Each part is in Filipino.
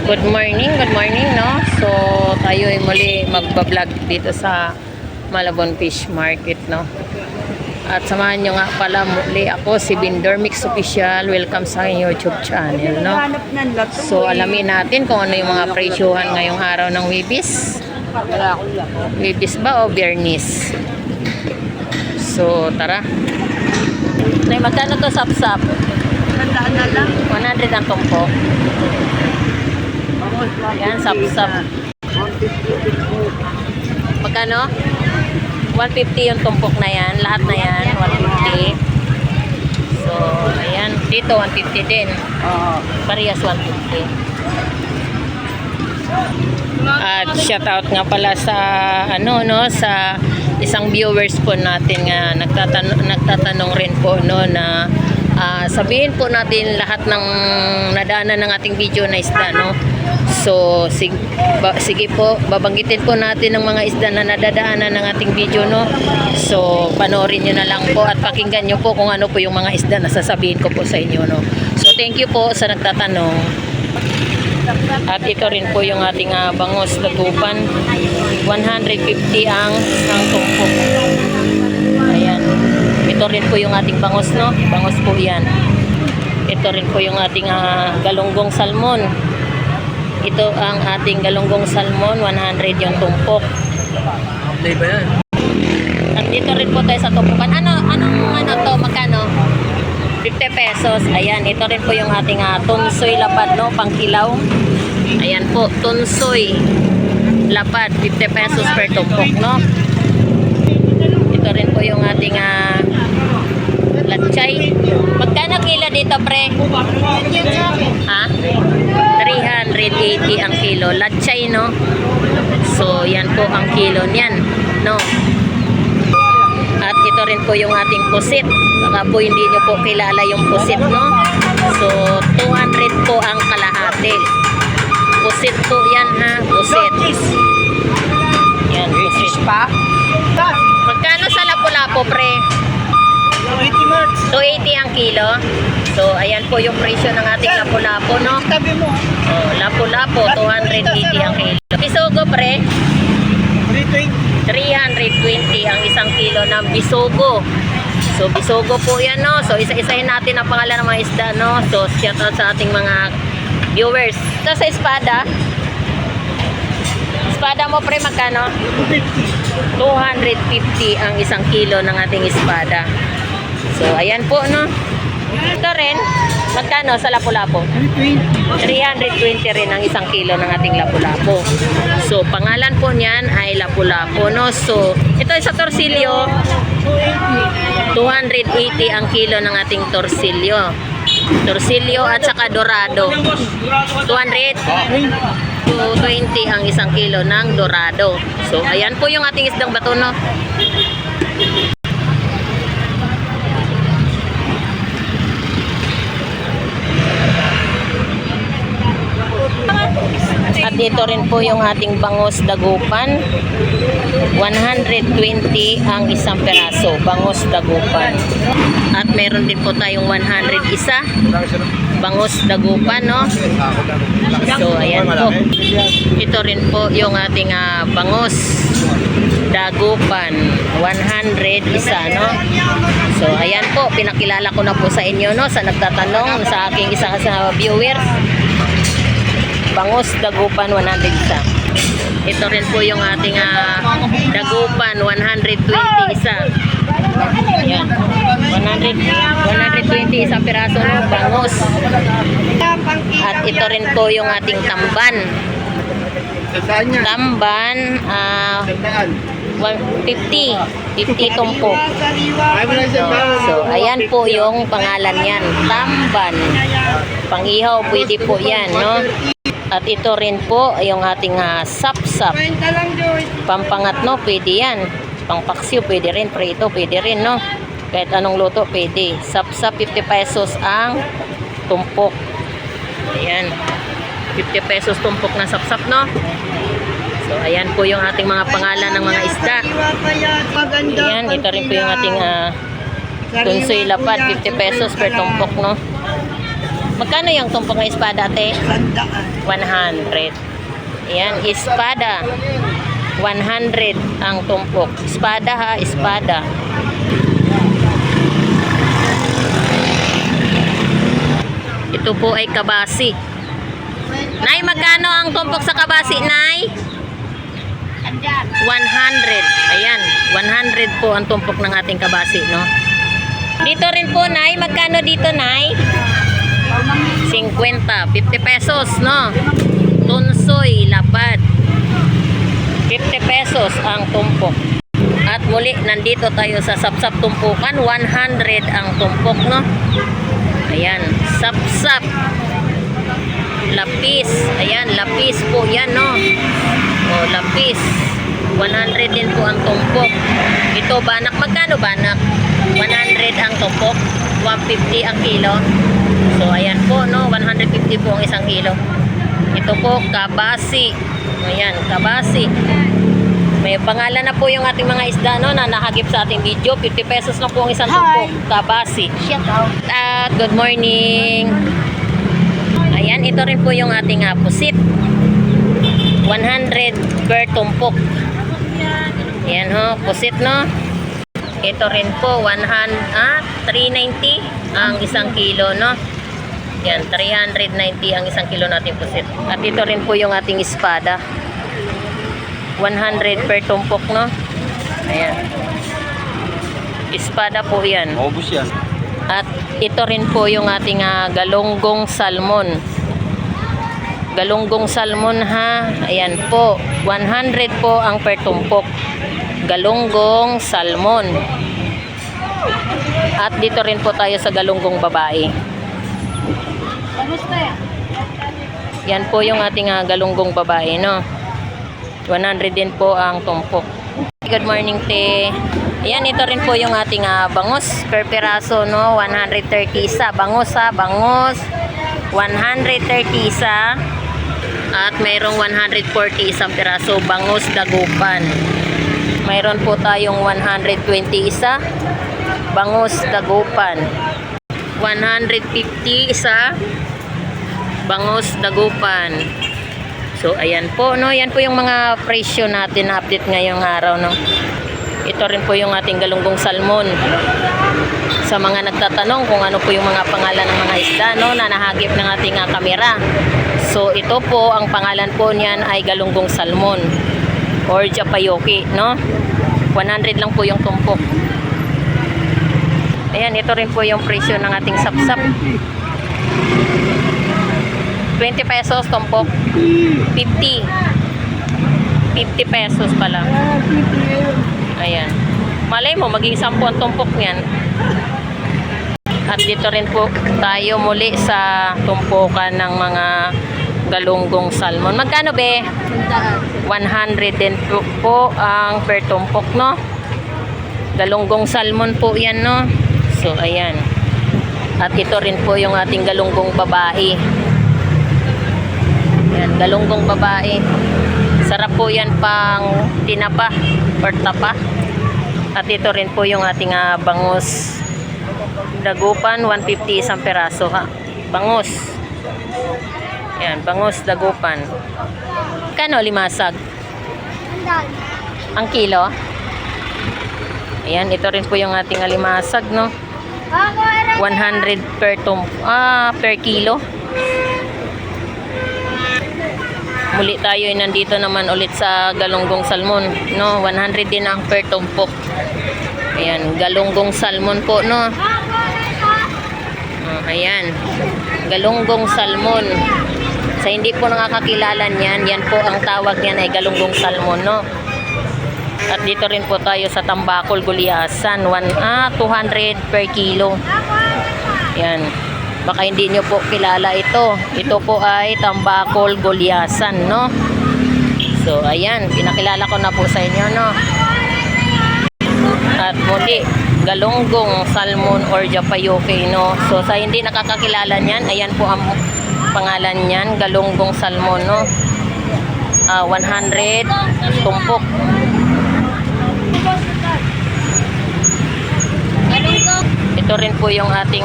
Good morning, no? So, tayo ay muli magbablog dito sa Malabon Fish Market, no? At samahan nyo nga pala muli ako, si Bindor Mix Official. Welcome sa aking YouTube channel, no? So, alamin natin kung ano yung mga presyuhan ngayong araw ng Wibis. Wibis ba o Biyernes? So, tara. Nay, magkano to sap-sap? 100 na lang. 100 ang tumpok. Yan, sap-sap. Magkano? 150 yung tumpok na yan. Lahat na yan, 150. So, ayan. Dito, 150 din. Parehas 150. At shoutout nga pala sa ano no sa isang viewers po natin nga nagtatanong rin po no na sabihin po natin lahat ng nadaanan ng ating video na isda, no? So sige po, babanggitin po natin ng mga isda na nadadaanan ng ating video, no? So panoorin nyo na lang po at pakinggan nyo po kung ano po yung mga isda na sasabihin ko po sa inyo, no? So thank you po sa nagtatanong. At ito rin po yung ating bangos lagupan. 150 ang tumpok. Ayan. Ito rin po yung ating bangos, no? Bangos po yan. Ito rin po yung ating galunggong salmon. Ito ang ating galunggong salmon. 100 yung tumpok. Play ba yan? At dito rin po tayo sa tumpukan. Ano to? Magkano? 50 pesos. Ayan, ito rin po yung ating tunsoy lapad, no? Pangkilaw. Ayan po, tunsoy lapad, 50 pesos per tumpok, no? Ito rin po yung ating latsay. Magkano kilo dito, pre? Ha? 380 ang kilo. Latsay, no? So, yan po ang kilo niyan, no? At ito rin po yung ating pusit. Baka po hindi nyo po kilala yung pusit, no? So, 200 po ang kalahati. Pusit po yan, ha? Pusit. Yan, pusit. Magkano sa lapu-lapu, pre? 280 ang kilo. So, ayan po yung presyo ng ating lapu-lapu, no? Oh, lapu-lapu, 280 ang kilo. Bisogo, pre? 320 ang isang kilo ng bisogo. So, bisogo po yan, no? So, isa-isahin natin ang pangalan ng mga isda, no? So, shout out sa ating mga viewers. So, sa espada. Espada mo, pre, magkano? 250 ang isang kilo ng ating espada. So, ayan po, no? Ito rin, magkano sa lapu-lapu? 320 rin ang isang kilo ng ating lapu-lapu. So, pangalan po niyan ay lapu-lapu, no? So, ito sa torsilyo, 280 ang kilo ng ating torsilyo. Torsilyo at saka dorado. 200. 220 ang isang kilo ng dorado. So, ayan po yung ating isdang bato, no? At dito rin po yung ating bangos dagupan. 120 ang isang peraso. Bangos dagupan. At meron din po tayong 100 isa. Bangos dagupan, no? So, ayan po. Ito rin po yung ating bangos dagupan. 100 isa, no? So, ayan po. Pinakilala ko na po sa inyo, no? Sa nagtatanong, sa aking isa sa viewers. Bangos dagupan 100 isa. Ito rin po yung ating dagupan 120 isa. Ayan. 120 isang piraso ng bangos. At ito rin po yung ating tamban. Tamban 50 tumpok. So, ayan po yung pangalan yan. Tamban. Pangihaw, pwede po yan, no? At ito rin po yung ating sap-sap. Pampangat, no? Pwede yan. Pangpaksiw, pwede rin. Prito, pwede rin, no? Kahit anong luto, pwede. Sap-sap, 50 pesos ang tumpok. Ayan. 50 pesos tumpok na sap-sap, no? So, ayan po yung ating mga pangalan ng mga isda. Ayan, ito rin po yung ating tunsoy lapad. 50 pesos per tumpok, no? Magkano yung tumpok ng espada, ate? Sandaan. 100. Ayan, espada. 100 ang tumpok. Espada ha, espada. Ito po ay kabasi. Nay, magkano ang tumpok sa kabasi, Nay? 100. Ayan, 100 po ang tumpok ng ating kabasi, no? Dito rin po, Nay. Magkano dito, Nay? 50. 50 pesos, no? Tunsoy, lapad. 50 pesos ang tumpok. At muli, nandito tayo sa Sapsap Tumpukan. 100 ang tumpok, no? Ayan, sapsap. Lapis. Ayan, lapis po yan, no? O, lapis. 100 din po ang tumpok. Ito, banak. Magkano banak? 100 ang tumpok. 150 ang kilo. So, ayan po, no? 150 po ang isang kilo. Ito po, kabasi. Ayan, kabasi. May pangalan na po yung ating mga isda, no, na nakagip sa ating video. 50 pesos lang po ang isang tumpok. Kabasi. Shout out. At good morning. Ayan, ito rin po yung ating pusit. 100 per tumpok. Ayan ho, pusit, no. Ito rin po 390 ang isang kilo, no. Yan, 390 ang isang kilo natin pusit. At ito rin po yung ating espada. 100 per tumpok, no. Ayan. Espada po yan. Maubos yan. At ito rin po yung ating galunggong salmon. Galunggong salmon ha. Ayan po. 100 po ang per tumpok. Galunggong salmon. At dito rin po tayo sa galunggong babae. Yan po yung ating galunggong babae, no. 100 din po ang tumpok. Good morning, te. Ayan, ito rin po yung ating bangus per piraso, no. 130 isa. Bangus ha, bangus. 130 isa. At mayroong 140 isang piraso. Bangus dagupan. Mayroon po tayong 120 isa. Bangus dagupan. 150 isa. Bangus dagupan. So, ayan po, no? Yan po yung mga presyo natin na update ngayong araw, no? Ito rin po yung ating galunggong salmon. Sa mga nagtatanong kung ano po yung mga pangalan ng mga isda, no? Na nahagip ng ating kamera. So, ito po, ang pangalan po niyan ay galunggong salmon or japayoki, no? 100 lang po yung tumpok. Ayan, ito rin po yung presyo ng ating sapsap. 20 pesos tumpok. 50. 50 pesos pala. Ayan. Malay mo, maging 10 ang tumpok niyan. At dito rin po tayo muli sa tumpukan ng mga galunggong salmon. Magkano be? 100 din po ang per tumpok, no? Galunggong salmon po yan, no? So, ayan. At ito rin po yung ating galunggong babae. Ayan, galunggong babae. Sarap po yan pang tinapa or tapa. At ito rin po yung ating bangus dagupan, 150 isang peraso ha. Bangus. Ayan, bangus dagupan. Kano limasag? Ang kilo? Ayan, ito rin po yung ating alimasag, no? 100 per kilo. Muli tayo ay nandito naman ulit sa galunggong salmon, no? 100 din ang per tumpok. Ayan, galunggong salmon po, no? Ayan, galunggong salmon. Sa hindi po nakakakilala niyan, yan po ang tawag niyan ay galunggong salmon, no? At dito rin po tayo sa tambakol gulyasan, 200 per kilo. Ayan. Baka hindi nyo po kilala ito. Ito po ay tambakol gulyasan, no? So, ayan. Pinakilala ko na po sa inyo, no? At muli, galunggong salmon or japayoke, no? So, sa hindi nakakakilala niyan, ayan po ang pangalan niyan, galunggong salmon, no? 100 tumpok. Ito rin po yung ating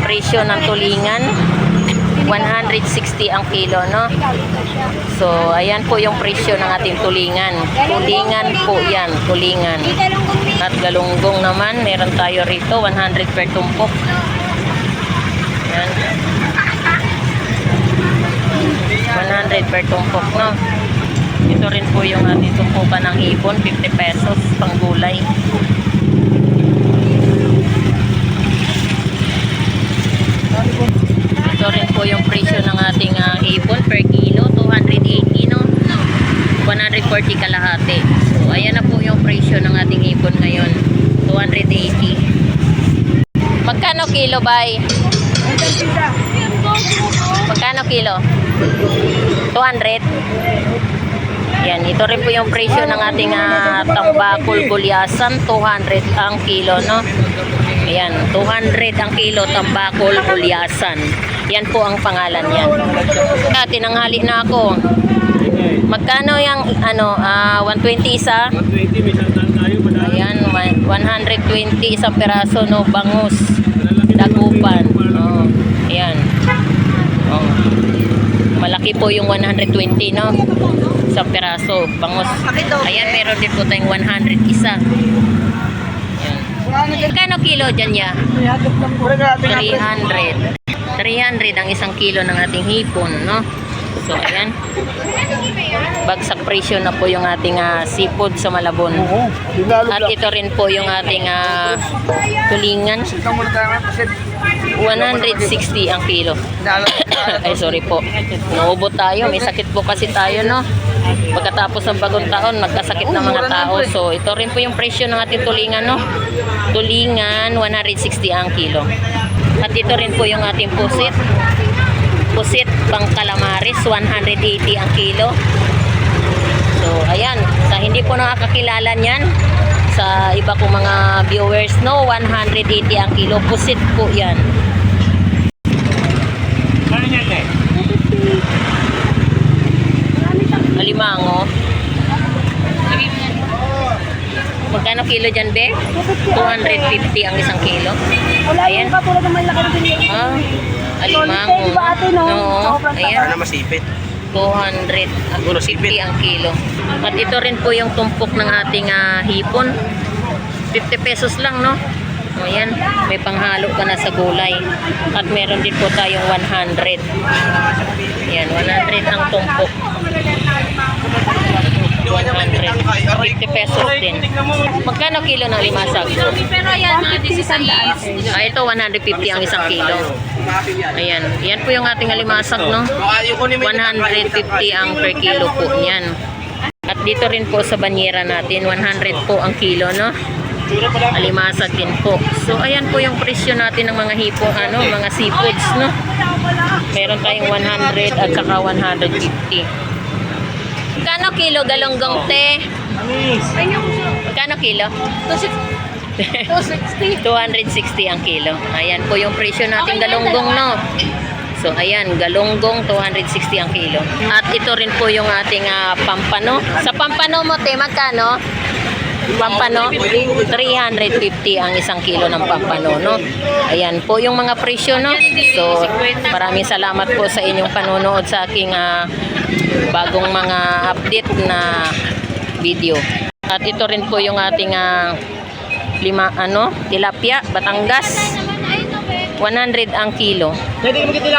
presyo ng tulingan. 160 ang kilo, no? So, ayan po yung presyo ng ating tulingan. Tulingan po yan, tulingan. At galunggong naman, meron tayo rito, 100 per tumpok. Ayan. 100 per tumpok, no? Ito rin po yung ating tumpukan ng hipon, 50 pesos, pang gulay. Ito rin po yung presyo ng ating hipon per kilo, 280, no? 140 kalahati. So, ayan na po yung presyo ng ating hipon ngayon, 280. Magkano kilo, bay? Magkano kilo? 200. Yan, ito rin po yung presyo ng ating tambakol gulyasan, 200 ang kilo, no? Ayan, 200 ang kilo tambakol gulyasan. Yan po ang pangalan yan. Tinanghali na ako. Magkano yung 120 isa? 120, may sandaan tayo. Ayan, 120 isang peraso, no? Bangus, dagupan. Oh, ayan. Oh. Malaki po yung 120, no? Isang peraso, bangus. Ayan, meron din po tayong 100 isa. Ayan. Magkano kilo dyan ya? 300. 300 ang isang kilo ng ating hipon, no? So, ayan. Bagsak presyo na po yung ating seafood sa Malabon. At ito rin po yung ating tulingan. 160 ang kilo. Ay, sorry po. Naubo tayo. May sakit po kasi tayo, no? Pagkatapos ng bagong taon, nagkasakit ng mga tao. So, ito rin po yung presyo ng ating tulingan, no? Tulingan, 160 ang kilo. At ito rin po yung ating pusit. Pusit pang calamares, 180 ang kilo. So, ayan. Sa hindi po nakakakilala niyan, sa iba kong mga viewers, no, 180 ang kilo. Pusit po yan. Alimango. Magkano kilo dyan, be? 250 ang isang kilo. Ayan. Alimango. No, ayan. Para masipit. 250 ang kilo. At ito rin po yung tumpok ng ating hipon. 50 pesos lang, no? O yan, may panghalo ka na sa gulay. At meron din po tayong 100. Yan, 100 ang tumpok. 100. 50 pesos din. Magkano kilo ng limasag? Pero yan, mga 16. Ito 150 ang isang kilo. Ayan, yan po yung ating alimasag, no? 150 ang per kilo po niyan. At dito rin po sa banyera natin, 100 po ang kilo, no? Alimasag din po. So, ayan po yung presyo natin ng mga hipo, mga seafoods, no? Meron tayong 100 at saka 150. Magkano kilo galunggong, te? Magkano kilo? 260 ang kilo. Ayan po yung presyo nating galunggong, no? So, ayan, galunggong 260 ang kilo. At ito rin po yung ating pampano. Sa pampano mo, te, magkano? Pampano, 350 ang isang kilo ng pampano, no? Ayan po yung mga presyo, no? So, maraming salamat po sa inyong panonood sa aking bagong mga update na video. At ito rin po yung ating tilapia, Batangas. 100 ang kilo.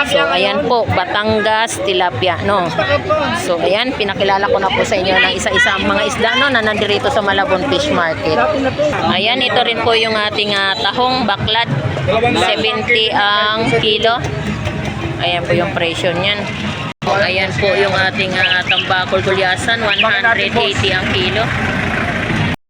So, ayan po, Batangas, tilapia, no? So, ayan, pinakilala ko na po sa inyo ng isa-isa ang mga isda, no, na nandirito sa Malabon Fish Market. Ayan, ito rin po yung ating tahong baklad, 70 ang kilo. Ayan po yung presyo niyan. Ayan po yung ating tambakol gulyasan, 180 ang kilo.